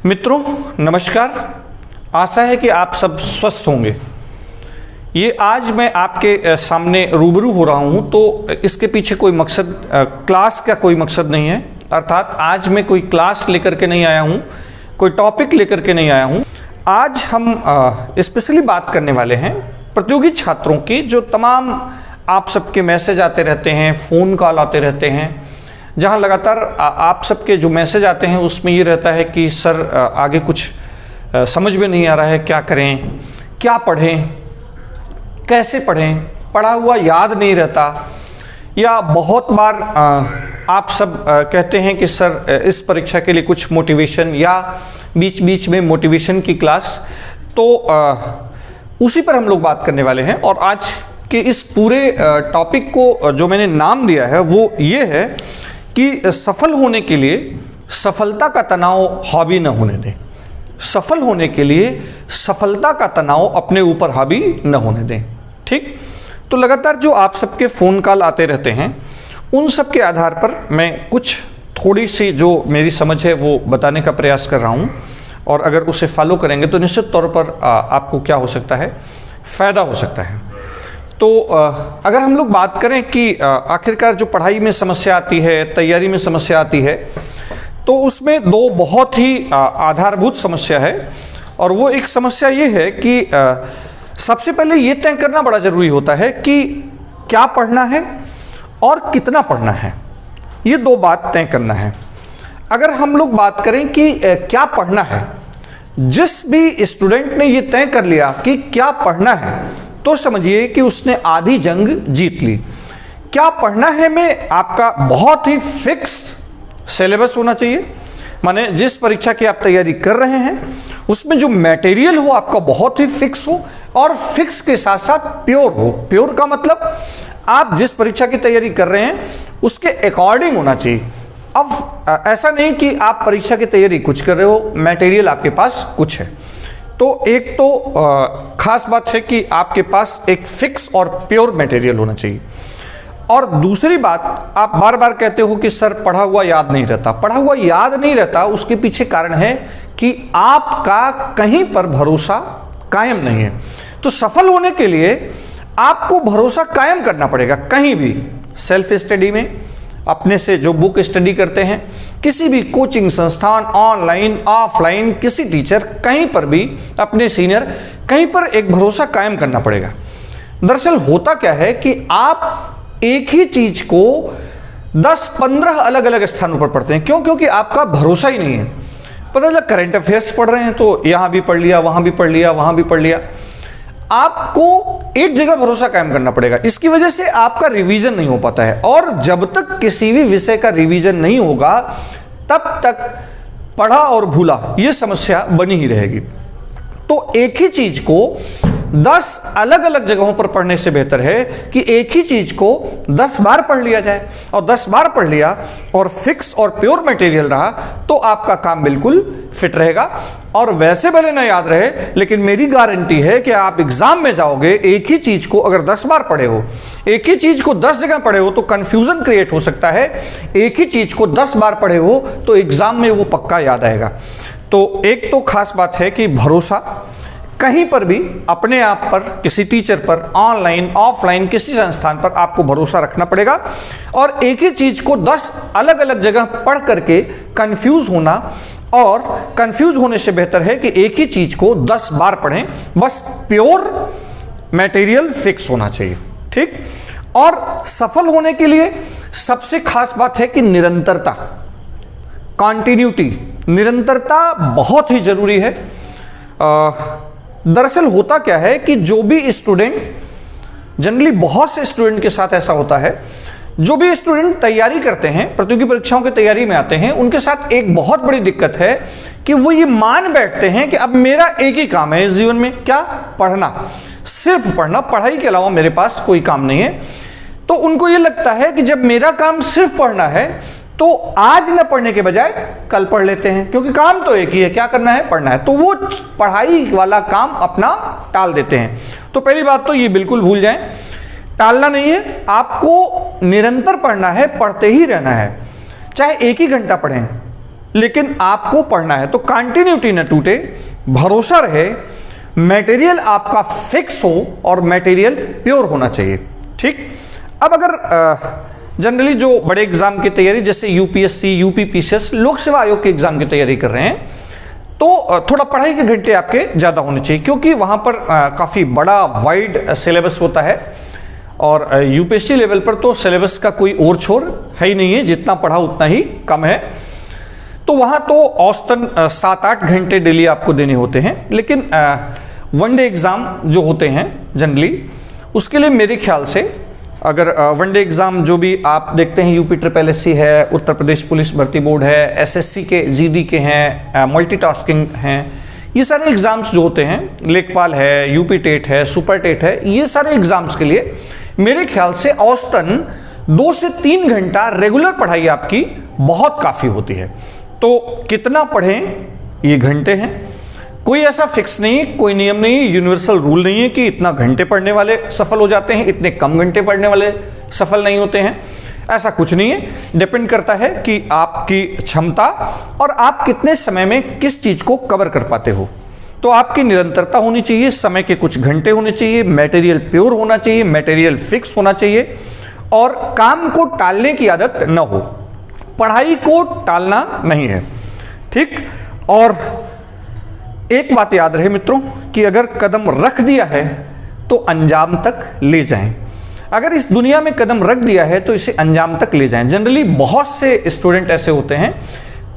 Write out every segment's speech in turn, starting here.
मित्रों नमस्कार। आशा है कि आप सब स्वस्थ होंगे। ये आज मैं आपके सामने रूबरू हो रहा हूँ तो इसके पीछे कोई मकसद क्लास का कोई मकसद नहीं है। अर्थात आज मैं कोई क्लास लेकर के नहीं आया हूँ, कोई टॉपिक लेकर के नहीं आया हूँ। आज हम स्पेशली बात करने वाले हैं प्रतियोगी छात्रों की, जो तमाम आप सबके मैसेज आते रहते हैं, फ़ोन कॉल आते रहते हैं, जहाँ लगातार आप सबके जो मैसेज आते हैं उसमें ये रहता है कि सर आगे कुछ समझ में नहीं आ रहा है, क्या करें, क्या पढ़ें, कैसे पढ़ें, पढ़ा हुआ याद नहीं रहता। या बहुत बार आप सब कहते हैं कि सर इस परीक्षा के लिए कुछ मोटिवेशन या बीच बीच में मोटिवेशन की क्लास, तो उसी पर हम लोग बात करने वाले हैं। और आज के इस पूरे टॉपिक को जो मैंने नाम दिया है वो ये है कि सफल होने के लिए सफलता का तनाव हावी न होने दें। सफल होने के लिए सफलता का तनाव अपने ऊपर हावी न होने दें। ठीक, तो लगातार जो आप सबके फ़ोन कॉल आते रहते हैं उन सब के आधार पर मैं कुछ थोड़ी सी जो मेरी समझ है वो बताने का प्रयास कर रहा हूँ, और अगर उसे फॉलो करेंगे तो निश्चित तौर पर आपको क्या हो सकता है, फ़ायदा हो सकता है। तो अगर हम लोग बात करें कि आखिरकार जो पढ़ाई में समस्या आती है, तैयारी में समस्या आती है, तो उसमें दो बहुत ही आधारभूत समस्या है। और वो एक समस्या ये है कि सबसे पहले ये तय करना बड़ा ज़रूरी होता है कि क्या पढ़ना है और कितना पढ़ना है। ये दो बात तय करना है। अगर हम लोग बात करें कि क्या पढ़ना है, जिस भी स्टूडेंट ने ये तय कर लिया कि क्या पढ़ना है तो समझिए कि उसने आधी जंग जीत ली। क्या पढ़ना है में आपका बहुत ही फिक्स सिलेबस होना चाहिए, माने जिस परीक्षा की आप तैयारी कर रहे हैं उसमें जो मटेरियल हो आपका बहुत ही फिक्स हो, और फिक्स के साथ साथ प्योर हो। प्योर का मतलब आप जिस परीक्षा की तैयारी कर रहे हैं उसके अकॉर्डिंग होना चाहिए। अब ऐसा नहीं कि आप परीक्षा की तैयारी कुछ कर रहे हो, मटेरियल आपके पास कुछ है। तो एक तो खास बात है कि आपके पास एक फिक्स और प्योर मटेरियल होना चाहिए। और दूसरी बात, आप बार बार कहते हो कि सर पढ़ा हुआ याद नहीं रहता। पढ़ा हुआ याद नहीं रहता, उसके पीछे कारण है कि आपका कहीं पर भरोसा कायम नहीं है। तो सफल होने के लिए आपको भरोसा कायम करना पड़ेगा। कहीं भी सेल्फ स्टडी में, अपने से जो बुक स्टडी करते हैं, किसी भी कोचिंग संस्थान, ऑनलाइन ऑफलाइन, किसी टीचर, कहीं पर भी अपने सीनियर, कहीं पर एक भरोसा कायम करना पड़ेगा। दरअसल होता क्या है कि आप एक ही चीज को 10-15 अलग अलग स्थानों पर पढ़ते हैं। क्यों? क्योंकि आपका भरोसा ही नहीं है। पता चला करंट अफेयर्स पढ़ रहे हैं तो यहां भी पढ़ लिया, वहां भी पढ़ लिया, वहां भी पढ़ लिया। आपको एक जगह भरोसा कायम करना पड़ेगा। इसकी वजह से आपका रिवीजन नहीं हो पाता है, और जब तक किसी भी विषय का रिवीजन नहीं होगा तब तक पढ़ा और भूला ये समस्या बनी ही रहेगी। तो एक ही चीज को 10 अलग अलग जगहों पर पढ़ने से बेहतर है कि एक ही चीज को 10 बार पढ़ लिया जाए, और 10 बार पढ़ लिया और फिक्स और प्योर मटेरियल रहा तो आपका काम बिल्कुल फिट रहेगा। और वैसे भले ना याद रहे, लेकिन मेरी गारंटी है कि आप एग्जाम में जाओगे, एक ही चीज को अगर 10 बार पढ़े हो, एक ही चीज को 10 जगह पढ़े हो तो कंफ्यूजन क्रिएट हो सकता है। एक ही चीज को 10 बार पढ़े हो तो एग्जाम में वो पक्का याद आएगा। तो एक तो खास बात है कि भरोसा कहीं पर भी अपने आप पर, किसी टीचर पर, ऑनलाइन ऑफलाइन किसी संस्थान पर आपको भरोसा रखना पड़ेगा। और एक ही चीज को 10 अलग अलग जगह पढ़ करके कंफ्यूज होना, और कंफ्यूज होने से बेहतर है कि एक ही चीज को 10 बार पढ़ें। बस प्योर मटेरियल फिक्स होना चाहिए। ठीक, और सफल होने के लिए सबसे खास बात है कि निरंतरता, कॉन्टिन्यूटी, निरंतरता बहुत ही जरूरी है। दरअसल होता क्या है कि जो भी स्टूडेंट, जनरली बहुत से स्टूडेंट के साथ ऐसा होता है, जो भी स्टूडेंट तैयारी करते हैं, प्रतियोगी परीक्षाओं की तैयारी में आते हैं, उनके साथ एक बहुत बड़ी दिक्कत है कि वो ये मान बैठते हैं कि अब मेरा एक ही काम है इस जीवन में, क्या? पढ़ना, सिर्फ पढ़ना, पढ़ाई के अलावा मेरे पास कोई काम नहीं है। तो उनको ये लगता है कि जब मेरा काम सिर्फ पढ़ना है तो आज न पढ़ने के बजाय कल पढ़ लेते हैं, क्योंकि काम तो एक ही है, क्या करना है? पढ़ना है। तो वो पढ़ाई वाला काम अपना टाल देते हैं। तो पहली बात तो ये बिल्कुल भूल जाएं, टालना नहीं है, आपको निरंतर पढ़ना है, पढ़ते ही रहना है। चाहे एक ही घंटा पढ़ें, लेकिन आपको पढ़ना है। तो कंटिन्यूटी न टूटे, भरोसा रहे, मटेरियल आपका फिक्स हो और मटेरियल प्योर होना चाहिए। ठीक। अब अगर जनरली जो बड़े एग्जाम की तैयारी जैसे यूपीएससी, यूपीपीसीएस, लोक सेवा आयोग के एग्जाम की तैयारी कर रहे हैं, तो थोड़ा पढ़ाई के घंटे आपके ज़्यादा होने चाहिए, क्योंकि वहाँ पर काफ़ी बड़ा वाइड सिलेबस होता है। और यूपीएससी लेवल पर तो सिलेबस का कोई और छोर है ही नहीं है, जितना पढ़ा उतना ही कम है। तो वहाँ तो औसतन 7-8 घंटे डेली आपको देने होते हैं। लेकिन वनडे एग्ज़ाम जो होते हैं जनरली, उसके लिए मेरे ख्याल से अगर वनडे एग्ज़ाम जो भी आप देखते हैं, यूपी SSC है, उत्तर प्रदेश पुलिस भर्ती बोर्ड है, एसएससी के, जीडी के हैं, मल्टीटास्किंग हैं, ये सारे एग्ज़ाम्स जो होते हैं, लेखपाल है, यूपी टेट है, सुपर टेट है, ये सारे एग्ज़ाम्स के लिए मेरे ख्याल से औसतन 2 से 3 घंटा रेगुलर पढ़ाई आपकी बहुत काफ़ी होती है। तो कितना पढ़ें ये घंटे हैं, कोई ऐसा फिक्स नहीं है, कोई नियम नहीं है, यूनिवर्सल रूल नहीं है कि इतना घंटे पढ़ने वाले सफल हो जाते हैं, इतने कम घंटे पढ़ने वाले सफल नहीं होते हैं, ऐसा कुछ नहीं है। डिपेंड करता है कि आपकी क्षमता और आप कितने समय में किस चीज़ को कवर कर पाते हो। तो आपकी निरंतरता होनी चाहिए, समय के कुछ घंटे होने चाहिए, मटेरियल प्योर होना चाहिए, मटेरियल फिक्स होना चाहिए, और काम को टालने की आदत न हो, पढ़ाई को टालना नहीं है। ठीक। और एक बात याद रहे मित्रों कि अगर कदम रख दिया है तो अंजाम तक ले जाएं। अगर इस दुनिया में कदम रख दिया है तो इसे अंजाम तक ले जाएं। जनरली बहुत से स्टूडेंट ऐसे होते हैं,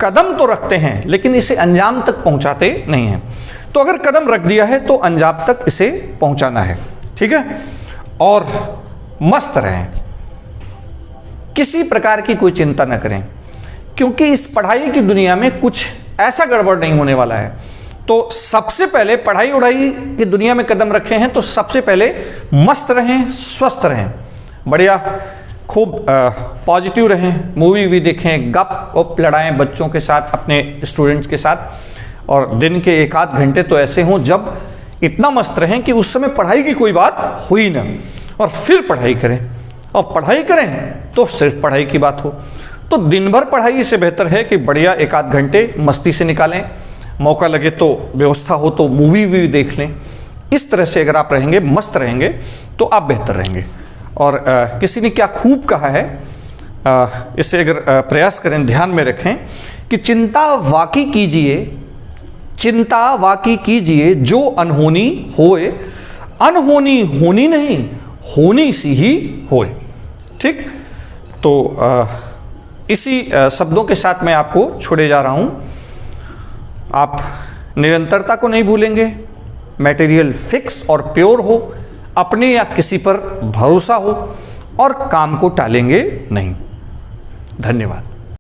कदम तो रखते हैं लेकिन इसे अंजाम तक पहुंचाते नहीं हैं। तो अगर कदम रख दिया है तो अंजाम तक इसे पहुंचाना है। ठीक है। और मस्त रहें, किसी प्रकार की कोई चिंता न करें, क्योंकि इस पढ़ाई की दुनिया में कुछ ऐसा गड़बड़ नहीं होने वाला है। तो सबसे पहले पढ़ाई उड़ाई की दुनिया में कदम रखे हैं तो सबसे पहले मस्त रहें, स्वस्थ रहें, बढ़िया खूब पॉजिटिव रहें, मूवी भी देखें, गप वप लड़ाएं बच्चों के साथ, अपने स्टूडेंट्स के साथ, और दिन के 1-8 घंटे तो ऐसे हों जब इतना मस्त रहें कि उस समय पढ़ाई की कोई बात हुई ना, और फिर पढ़ाई करें। और पढ़ाई करें तो सिर्फ पढ़ाई की बात हो। तो दिन भर पढ़ाई से बेहतर है कि बढ़िया 1-8 घंटे मस्ती से निकालें, मौका लगे तो व्यवस्था हो तो मूवी भी देख लें। इस तरह से अगर आप रहेंगे, मस्त रहेंगे, तो आप बेहतर रहेंगे। और किसी ने क्या खूब कहा है, इसे अगर प्रयास करें, ध्यान में रखें कि चिंता वाकी कीजिए, चिंता वाकी कीजिए, जो अनहोनी होए, अनहोनी होनी नहीं, होनी सी ही होए। ठीक। तो इसी शब्दों के साथ मैं आपको छोड़े जा रहा हूं। आप निरंतरता को नहीं भूलेंगे, मटेरियल फिक्स और प्योर हो, अपने या किसी पर भरोसा हो, और काम को टालेंगे नहीं। धन्यवाद।